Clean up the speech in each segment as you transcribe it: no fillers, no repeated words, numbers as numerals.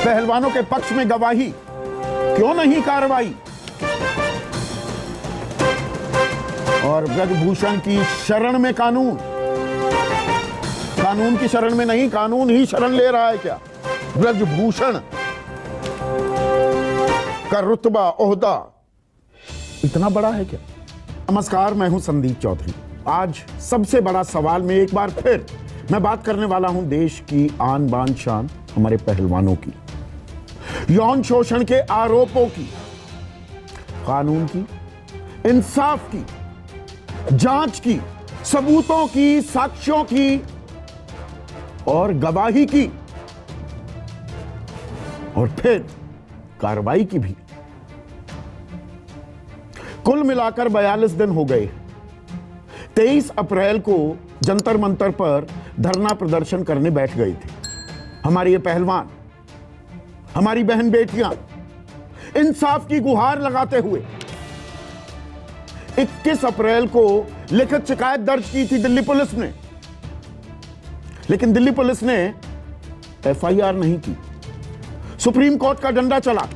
पहलवानों के पक्ष में गवाही, क्यों नहीं कार्रवाई? और ब्रजभूषण की शरण में कानून, कानून की शरण में नहीं, कानून ही शरण ले रहा है क्या? ब्रजभूषण का रुतबा, ओहदा इतना बड़ा है क्या? नमस्कार, मैं हूं संदीप चौधरी। आज सबसे बड़ा सवाल में एक बार फिर मैं बात करने वाला हूं देश की आन बान शान, हमारे पहलवानों की, यौन शोषण के आरोपों की, कानून की, इंसाफ की, जांच की, सबूतों की, साक्ष्यों की और गवाही की, और फिर कार्रवाई की भी। कुल मिलाकर 42 दिन हो गए। 23 अप्रैल को जंतर मंतर पर धरना प्रदर्शन करने बैठ गए थे हमारे ये पहलवान, हमारी बहन बेटियां, इंसाफ की गुहार लगाते हुए। 21 अप्रैल को लिखित शिकायत दर्ज की थी दिल्ली पुलिस ने, लेकिन दिल्ली पुलिस ने एफआईआर नहीं की। सुप्रीम कोर्ट का डंडा चला।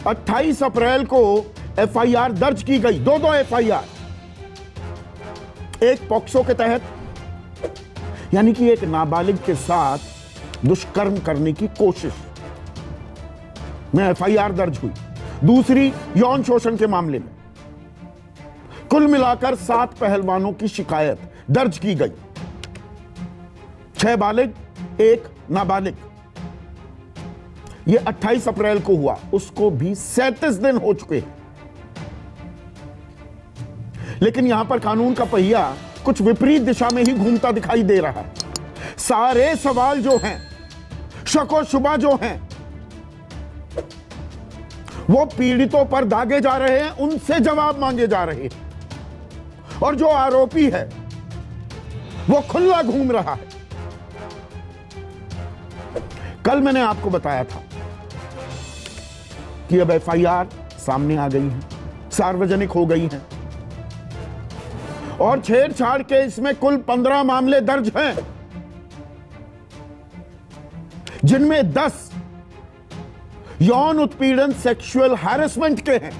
28 अप्रैल को एफआईआर दर्ज की गई, दो एफआईआर, एक पॉक्सो के तहत, यानी कि एक नाबालिग के साथ दुष्कर्म करने की कोशिश में एफआईआर दर्ज हुई, दूसरी यौन शोषण के मामले में। कुल मिलाकर 7 पहलवानों की शिकायत दर्ज की गई, 6 बालिग, 1 नाबालिग। यह 28 अप्रैल को हुआ, उसको भी 37 दिन हो चुके हैं। लेकिन यहां पर कानून का पहिया कुछ विपरीत दिशा में ही घूमता दिखाई दे रहा है। सारे सवाल जो हैं, शक शुबा जो हैं, वो पीड़ितों पर दागे जा रहे हैं, उनसे जवाब मांगे जा रहे हैं, और जो आरोपी है वो खुला घूम रहा है। कल मैंने आपको बताया था कि अब एफआईआर सामने आ गई है, सार्वजनिक हो गई है, और छेड़छाड़ के इसमें कुल 15 मामले दर्ज हैं, जिनमें 10 यौन उत्पीड़न, सेक्सुअल हैरेसमेंट के हैं,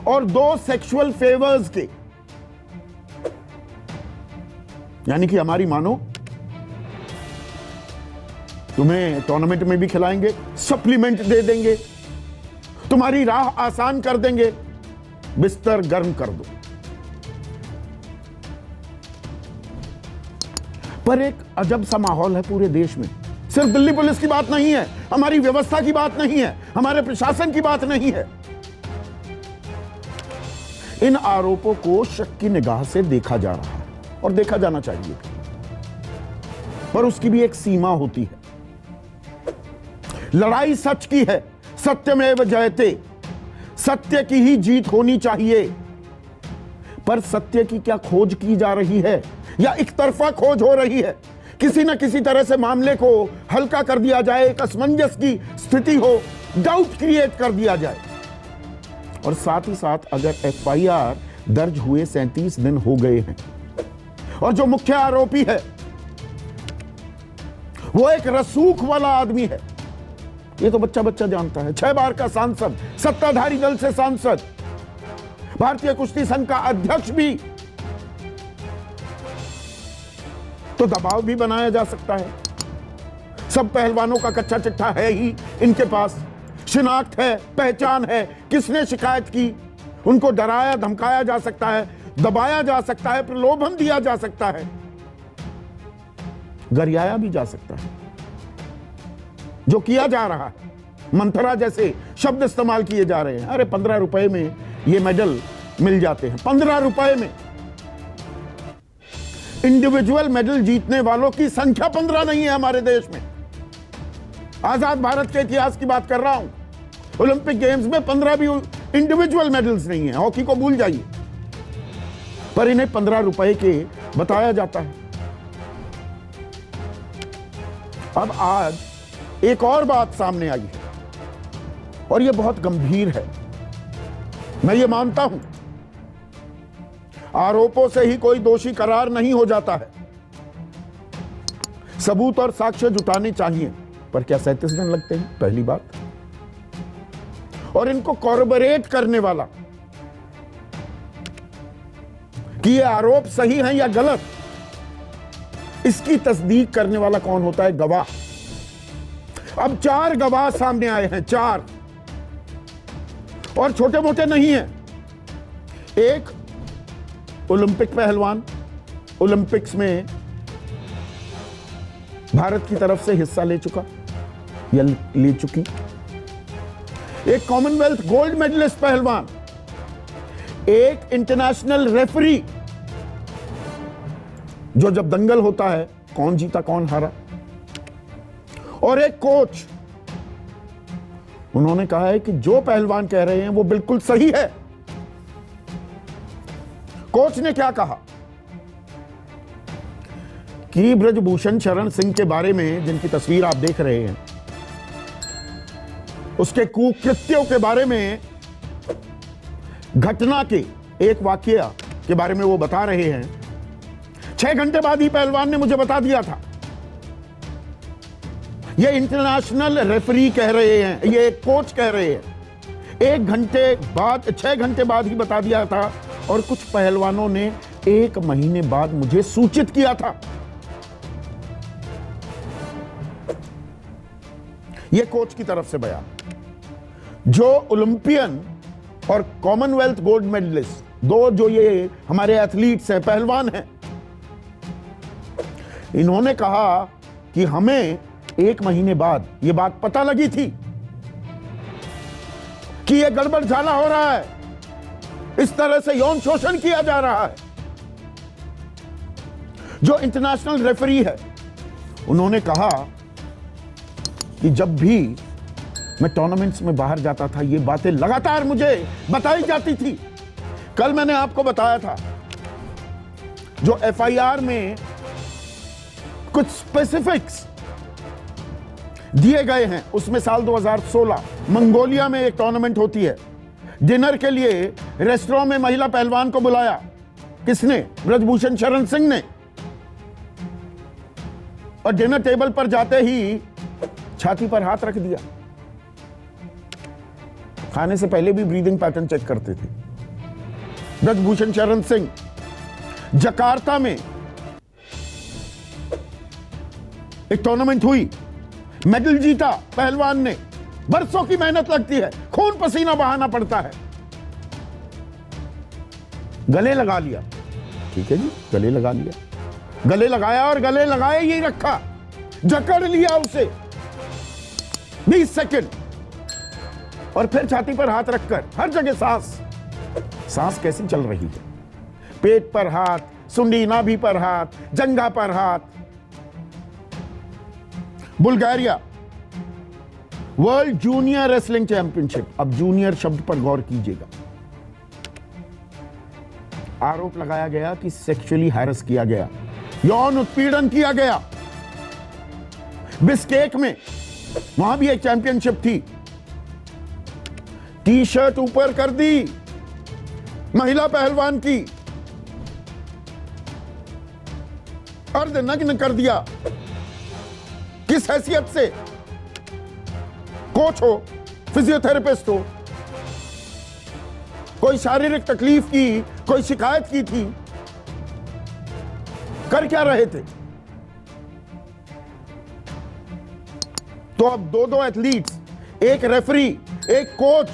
और 2 सेक्सुअल फेवर्स के। यानी कि हमारी मानो, तुम्हें टूर्नामेंट में भी खिलाएंगे, सप्लीमेंट दे देंगे, तुम्हारी राह आसान कर देंगे, बिस्तर गर्म कर दो। पर एक अजब सा माहौल है पूरे देश में। सिर्फ दिल्ली पुलिस की बात नहीं है, हमारी व्यवस्था की बात नहीं है, हमारे प्रशासन की बात नहीं है। इन आरोपों को शक की निगाह से देखा जा रहा है, और देखा जाना चाहिए, पर उसकी भी एक सीमा होती है। लड़ाई सच की है, सत्यमेव जयते, सत्य की ही जीत होनी चाहिए। पर सत्य की क्या खोज की जा रही है, या एक तरफा खोज हो रही है? किसी न किसी तरह से मामले को हल्का कर दिया जाए, एक असमंजस की स्थिति हो, डाउट क्रिएट कर दिया जाए। और साथ ही साथ अगर एफआईआर दर्ज हुए 37 दिन हो गए हैं, और जो मुख्य आरोपी है वो एक रसूख वाला आदमी है, ये तो बच्चा बच्चा जानता है, 6 बार का सांसद, सत्ताधारी दल से सांसद, भारतीय कुश्ती संघ का अध्यक्ष भी, तो दबाव भी बनाया जा सकता है। सब पहलवानों का कच्चा चिट्ठा है ही इनके पास, शिनाख्त है, पहचान है, किसने शिकायत की, उनको डराया धमकाया जा सकता है, दबाया जा सकता है, प्रलोभन दिया जा सकता है, गरियाया भी जा सकता है। जो किया जा रहा है, मंथरा जैसे शब्द इस्तेमाल किए जा रहे हैं। अरे 15 रुपए में ये मेडल मिल जाते हैं, 15 रुपए में। इंडिविजुअल मेडल जीतने वालों की संख्या 15 नहीं है हमारे देश में। आजाद भारत के इतिहास की बात कर रहा हूं। ओलंपिक गेम्स में 15 भी इंडिविजुअल मेडल्स नहीं है, हॉकी को भूल जाइए, पर इन्हें 15 रुपए के बताया जाता है। अब आज एक और बात सामने आई है, और यह बहुत गंभीर है। मैं ये मानता हूं, आरोपों से ही कोई दोषी करार नहीं हो जाता है, सबूत और साक्ष्य जुटाने चाहिए, पर क्या 37 दिन लगते हैं? पहली बात। और इनको कॉर्पोरेट करने वाला कि ये आरोप सही है या गलत, इसकी तस्दीक करने वाला कौन होता है? गवाह। अब 4 गवाह सामने आए हैं, 4, और छोटे मोटे नहीं हैं। एक ओलंपिक पहलवान, ओलंपिक्स में भारत की तरफ से हिस्सा ले चुका या ले चुकी। एक कॉमनवेल्थ गोल्ड मेडलिस्ट पहलवान, एक इंटरनेशनल रेफरी, जो जब दंगल होता है कौन जीता कौन हारा, और एक कोच। उन्होंने कहा है कि जो पहलवान कह रहे हैं वो बिल्कुल सही है। कोच ने क्या कहा कि ब्रजभूषण शरण सिंह के बारे में, जिनकी तस्वीर आप देख रहे हैं, उसके कुकृत्यों के बारे में, घटना के एक वाकया के बारे में वो बता रहे हैं। 6 घंटे बाद ही पहलवान ने मुझे बता दिया था। ये इंटरनेशनल रेफरी कह रहे हैं, ये कोच कह रहे हैं। 1 घंटे बाद, 6 घंटे बाद ही बता दिया था। और कुछ पहलवानों ने 1 महीने बाद मुझे सूचित किया था। ये कोच की तरफ से बयान। जो ओलंपियन और कॉमनवेल्थ गोल्ड मेडलिस्ट, 2 जो ये हमारे एथलीट्स हैं, पहलवान हैं, इन्होंने कहा कि हमें 1 महीने बाद यह बात पता लगी थी कि यह गड़बड़ झाला हो रहा है, इस तरह से यौन शोषण किया जा रहा है। जो इंटरनेशनल रेफरी है, उन्होंने कहा कि जब भी मैं टूर्नामेंट्स में बाहर जाता था, ये बातें लगातार मुझे बताई जाती थी। कल मैंने आपको बताया था, जो एफआईआर में कुछ स्पेसिफिक्स दिए गए हैं, उसमें साल 2016 मंगोलिया में एक टूर्नामेंट होती है। डिनर के लिए रेस्टोरेंट में महिला पहलवान को बुलाया। किसने? ब्रजभूषण शरण सिंह ने। और डिनर टेबल पर जाते ही छाती पर हाथ रख दिया। खाने से पहले भी ब्रीदिंग पैटर्न चेक करते थे। ब्रजभूषण शरण सिंह। जकार्ता में एक टूर्नामेंट हुई, मेडल जीता पहलवान ने। बरसों की मेहनत लगती है, खून पसीना बहाना पड़ता है। गले लगा लिया, ठीक है जी, गले लगा लिया, गले लगाया और गले लगाए यही रखा, जकड़ लिया उसे 20 सेकंड, और फिर छाती पर हाथ रखकर हर जगह सांस कैसी चल रही है? पेट पर हाथ, सुंडी नाभि पर हाथ, जंघा पर हाथ। Bulgaria world junior wrestling championship. अब जूनियर शब्द पर गौर कीजिएगा। आरोप लगाया गया कि सेक्सुअली हैरेस किया गया, यौन उत्पीड़न किया गया। बिस्केक में, वहां भी एक चैंपियनशिप थी। टी शर्ट ऊपर कर दी महिला पहलवान की, अर्धनग्न कर दिया। किस हैसियत से? कोच हो, फिजियोथेरेपिस्ट हो, कोई शारीरिक तकलीफ की, कोई शिकायत की थी, कर क्या रहे थे? तो अब 2 एथलीट्स, एक रेफरी, एक कोच,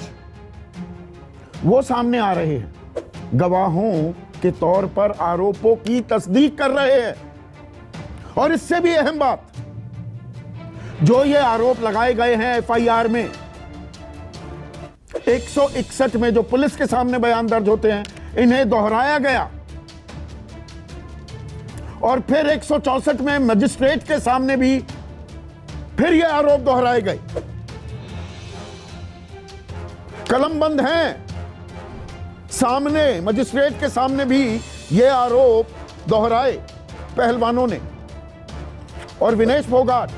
वो सामने आ रहे हैं, गवाहों के तौर पर आरोपों की तस्दीक कर रहे हैं। और इससे भी अहम बात, जो ये आरोप लगाए गए हैं एफआईआर में, 161 में जो पुलिस के सामने बयान दर्ज होते हैं, इन्हें दोहराया गया। और फिर 164 में मजिस्ट्रेट के सामने भी फिर ये आरोप दोहराए गए। कलमबंद हैं, सामने मजिस्ट्रेट के सामने भी ये आरोप दोहराए पहलवानों ने। और विनेश फोगाट,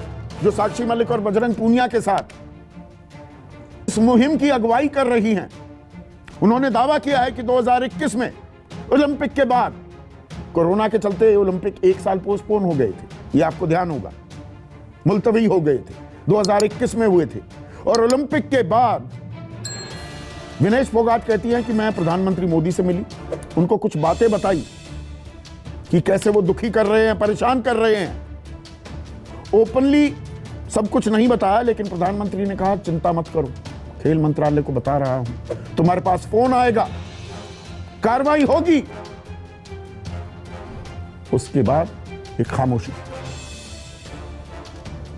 जो साक्षी मलिक और बजरंग पूनिया के साथ इस मुहिम की अगुवाई कर रही हैं, उन्होंने दावा किया है कि 2021 में ओलंपिक के बाद, कोरोना के चलते ओलंपिक 1 साल पोस्टपोन हो गए थे, ये आपको ध्यान होगा, मुलतवी हो गए थे। 2021 में हुए थे। और ओलंपिक के बाद विनेश फोगाट कहती हैं कि मैं प्रधानमंत्री मोदी से मिली, उनको कुछ बातें बताई कि कैसे वो दुखी कर रहे हैं, परेशान कर रहे हैं। ओपनली सब कुछ नहीं बताया, लेकिन प्रधानमंत्री ने कहा चिंता मत करो, खेल मंत्रालय को बता रहा हूं, तुम्हारे पास फोन आएगा, कार्रवाई होगी। उसके बाद एक खामोशी,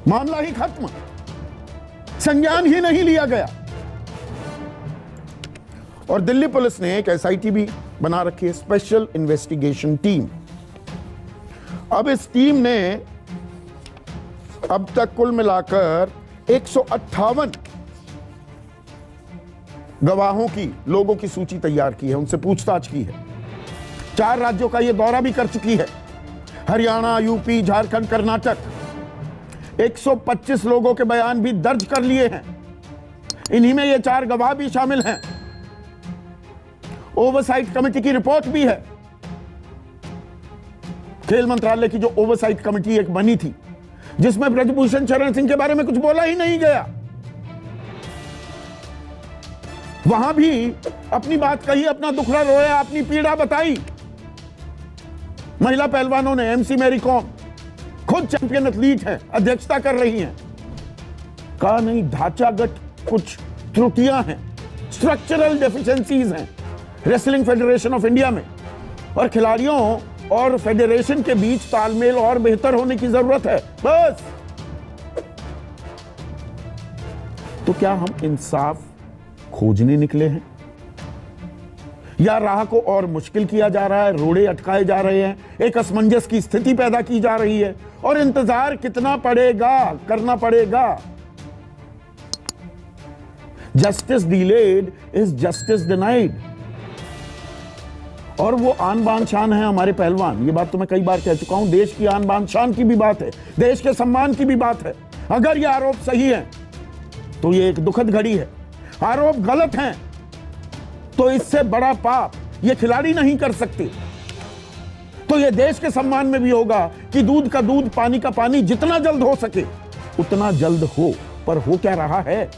मामला ही खत्म, संज्ञान ही नहीं लिया गया। और दिल्ली पुलिस ने एक एसआईटी भी बना रखी है, स्पेशल इन्वेस्टिगेशन टीम। अब इस टीम ने अब तक कुल मिलाकर 158 गवाहों की, लोगों की सूची तैयार की है, उनसे पूछताछ की है। 4 राज्यों का यह दौरा भी कर चुकी है, हरियाणा, यूपी, झारखंड, कर्नाटक। 125 लोगों के बयान भी दर्ज कर लिए हैं, इन्हीं में ये 4 गवाह भी शामिल हैं। ओवरसाइट कमेटी की रिपोर्ट भी है, खेल मंत्रालय की जो ओवरसाइट कमेटी एक बनी थी, जिसमें ब्रजभूषण शरण सिंह के बारे में कुछ बोला ही नहीं गया। वहां भी अपनी बात कही, अपना दुखड़ा रोया, अपनी पीड़ा बताई। महिला पहलवानों ने, एमसी मैरी कॉम खुद चैंपियन एथलीट हैं, अध्यक्षता कर रही हैं, कहा नहीं ढांचागत कुछ त्रुटियां हैं, स्ट्रक्चरल डेफिशिएंसीज हैं रेसलिंग फेडरेशन ऑफ इंडिया में, और खिलाड़ियों और फेडरेशन के बीच तालमेल और बेहतर होने की जरूरत है, बस। तो क्या हम इंसाफ खोजने निकले हैं, या राह को और मुश्किल किया जा रहा है, रोड़े अटकाए जा रहे हैं, एक असमंजस की स्थिति पैदा की जा रही है, और इंतजार कितना पड़ेगा, करना पड़ेगा। Justice delayed is justice denied. और वो आन बान शान है हमारे पहलवान, ये बात तो मैं कई बार कह चुका हूं, देश की आन बान शान की भी बात है, देश के सम्मान की भी बात है। अगर ये आरोप सही है तो ये एक दुखद घड़ी है, आरोप गलत हैं तो इससे बड़ा पाप ये खिलाड़ी नहीं कर सकते। तो ये देश के सम्मान में भी होगा कि दूध का दूध, पानी का पानी जितना जल्द हो सके उतना जल्द हो, पर हो क्या रहा है?